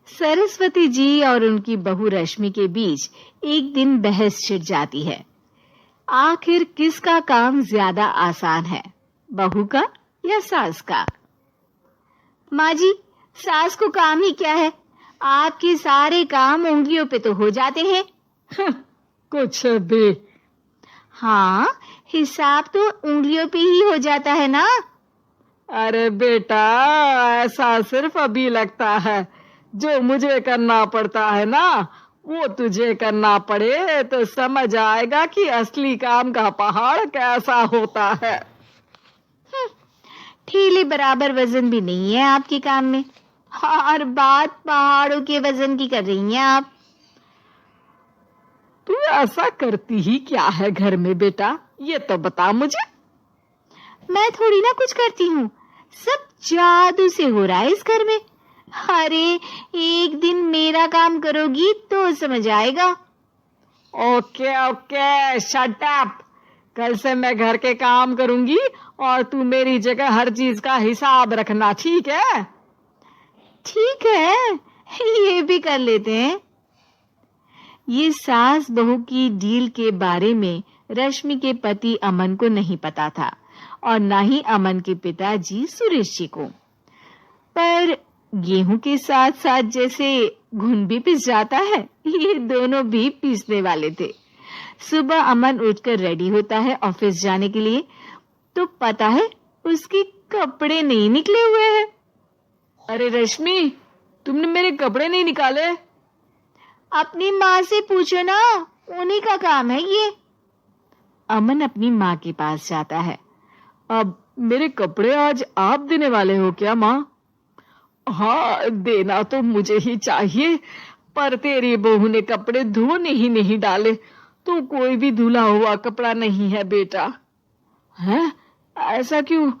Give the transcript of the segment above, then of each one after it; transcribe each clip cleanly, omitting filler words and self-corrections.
सरस्वती जी और उनकी बहू रश्मि के बीच एक दिन बहस छिड़ जाती है। आखिर किसका काम ज्यादा आसान है, बहू का या सास का? माँ जी, सास को काम ही क्या है, आपके सारे काम उंगलियों पे तो हो जाते हैं। कुछ भी। हाँ, हिसाब तो उंगलियों पे ही हो जाता है ना। अरे बेटा, ऐसा सिर्फ अभी लगता है। जो मुझे करना पड़ता है ना, वो तुझे करना पड़े तो समझ आएगा कि असली काम का पहाड़ कैसा होता है। ठेले बराबर वजन भी नहीं है आपके काम में, और बात पहाड़ों के वजन की कर रही हैं आप। तू ऐसा करती ही क्या है घर में बेटा, ये तो बता मुझे। मैं थोड़ी ना कुछ करती हूँ, सब जादू से हो रहा है इस घर में। अरे, एक दिन मेरा काम करोगी तो समझ आएगा। Okay okay, shut up. कल से मैं घर के काम करूंगी और तू मेरी जगह हर चीज का हिसाब रखना, ठीक है? ठीक है, ये भी कर लेते हैं। ये सास बहू की डील के बारे में रश्मि के पति अमन को नहीं पता था, और ना ही अमन के पिताजी सुरेश जी को। पर गेहूं के साथ साथ जैसे घुन भी पिस जाता है, ये दोनों भी पीसने वाले थे। सुबह अमन उठकर रेडी होता है ऑफिस जाने के लिए, तो पता है उसके कपड़े नहीं निकले हुए हैं। अरे रश्मि, तुमने मेरे कपड़े नहीं निकाले? अपनी माँ से पूछो ना, उन्हीं का काम है ये। अमन अपनी माँ के पास जाता है। अब मेरे कपड़े आज आप देने वाले हो क्या माँ? हाँ, देना तो मुझे ही चाहिए, पर तेरी बहू ने कपड़े धोने ही नहीं डाले, तो कोई भी धुला हुआ कपड़ा नहीं है बेटा। हैं? ऐसा क्यों?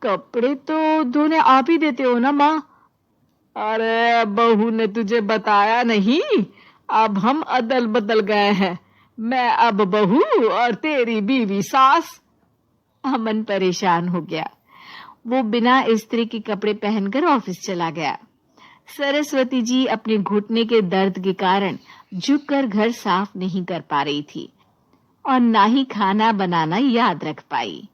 कपड़े तो धोने आप ही देते हो ना माँ? अरे बहू ने तुझे बताया नहीं, अब हम अदल बदल गए हैं। मैं अब बहू और तेरी बीवी सास। अमन परेशान हो गया। वो बिना इस्त्री के कपड़े पहनकर ऑफिस चला गया। सरस्वती जी अपने घुटने के दर्द के कारण झुककर घर साफ नहीं कर पा रही थी, और ना ही खाना बनाना याद रख पाई।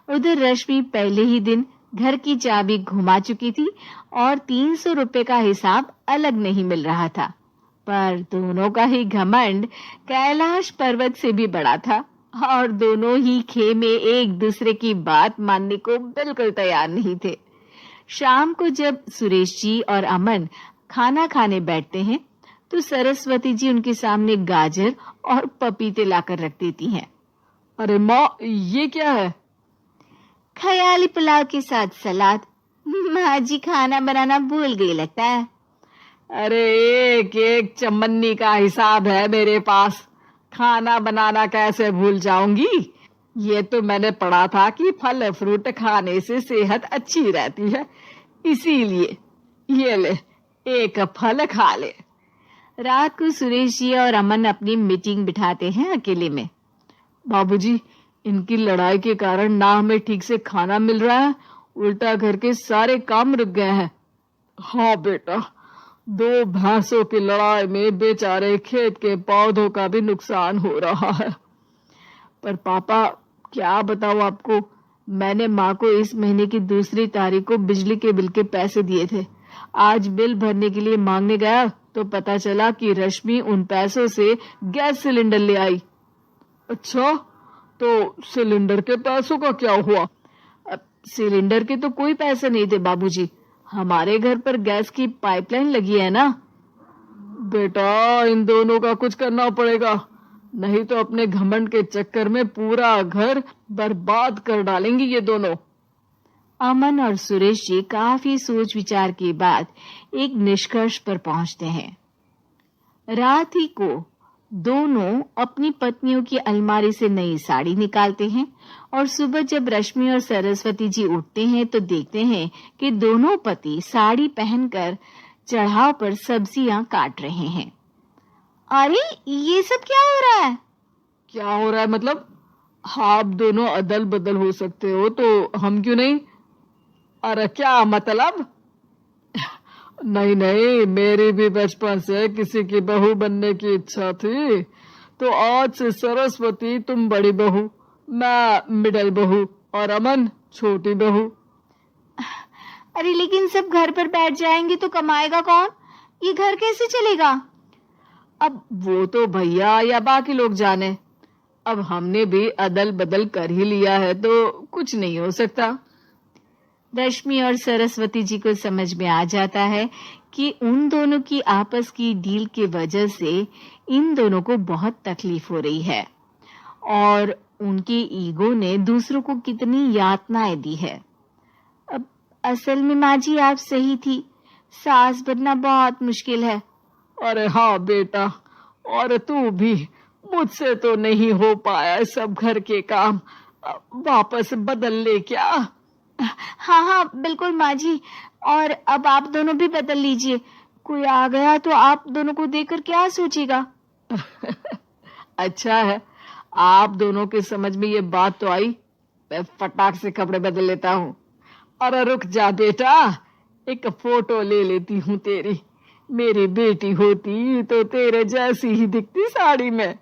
उधर रश्मि पहले ही दिन घर की चाबी घुमा चुकी थी, और 300 रुपए का हिसाब अलग नहीं मिल रहा था। पर दोनों का ही घमंड कैलाश पर्वत से भी बड़ा था, और दोनों ही खेमे एक दूसरे की बात मानने को बिल्कुल तैयार नहीं थे। शाम को जब सुरेश जी और अमन खाना खाने बैठते हैं, तो सरस्वती जी उनके सामने गाजर और पपीते लाकर रख देती हैं। अरे माँ, ये क्या है? ख्याली पुलाव के साथ सलाद। माँ जी खाना बनाना भूल गई लगता है। अरे एक एक चमन्नी का हिसाब है मेरे पास, खाना बनाना कैसे भूल जाऊंगी? ये तो मैंने पढ़ा था कि फल फ्रूट खाने से सेहत अच्छी रहती है, इसीलिए ये ले, एक फल खा ले। रात को सुरेश जी और अमन अपनी मीटिंग बिठाते हैं अकेले में। बाबूजी, इनकी लड़ाई के कारण ना हमें ठीक से खाना मिल रहा है, उल्टा घर के सारे काम रुक गए हैं। हाँ बेटा, 2 भैंसों की लड़ाई में बेचारे खेत के पौधों का भी नुकसान हो रहा है। पर पापा, क्या बताऊं आपको, मैंने माँ को इस महीने की 2 तारीख को बिजली के बिल के पैसे दिए थे। आज बिल भरने के लिए मांगने गया तो पता चला कि रश्मि उन पैसों से गैस सिलेंडर ले आई। अच्छा, तो सिलेंडर के पैसों का क्या हुआ? सिलेंडर के तो कोई पैसे नहीं थे बाबूजी, हमारे घर पर गैस की पाइपलाइन लगी है ना। बेटा, इन दोनों का कुछ करना पड़ेगा, नहीं तो अपने घमंड के चक्कर में पूरा घर बर्बाद कर डालेंगी ये दोनों। अमन और सुरेश जी काफी सोच विचार के बाद एक निष्कर्ष पर पहुंचते हैं। रात ही को दोनों अपनी पत्नियों की अलमारी से नई साड़ी निकालते हैं, और सुबह जब रश्मि और सरस्वती जी उठते हैं तो देखते हैं कि दोनों पति साड़ी पहनकर चढ़ाव पर सब्जियां काट रहे हैं। अरे, ये सब क्या हो रहा है? क्या हो रहा है मतलब? आप दोनों अदल बदल हो सकते हो तो हम क्यों नहीं? अरे क्या मतलब? नहीं नहीं, मेरी भी बचपन से किसी की बहू बनने की इच्छा थी। तो आज से सरस्वती तुम बड़ी बहू, मैं मिडल बहू और अमन छोटी बहू। अरे लेकिन सब घर पर बैठ जाएंगे तो कमाएगा कौन? ये घर कैसे चलेगा? अब वो तो भैया या बाकी लोग जाने। अब हमने भी अदल बदल कर ही लिया है तो कुछ नहीं हो सकता। रश्मि और सरस्वती जी को समझ में आ जाता है कि उन दोनों की आपस की डील की वजह से इन दोनों को बहुत तकलीफ हो रही है और उनके ईगो ने दूसरों को कितनी यातनाएं दी है। अब असल में माँ जी आप सही थी, सास बनना बहुत मुश्किल है। अरे हाँ बेटा, और तू भी, मुझसे तो नहीं हो पाया सब घर के काम, वापस बदल ले क्या? हाँ हाँ बिल्कुल माँ जी, और अब आप दोनों भी बदल लीजिए। कोई आ गया तो आप दोनों को देखकर क्या सोचेगा? अच्छा है, आप दोनों के समझ में ये बात तो आई। मैं फटाक से कपड़े बदल लेता हूँ। अरे रुक जा बेटा, एक फोटो ले लेती हूँ तेरी। मेरी बेटी होती तो तेरे जैसी ही दिखती साड़ी में।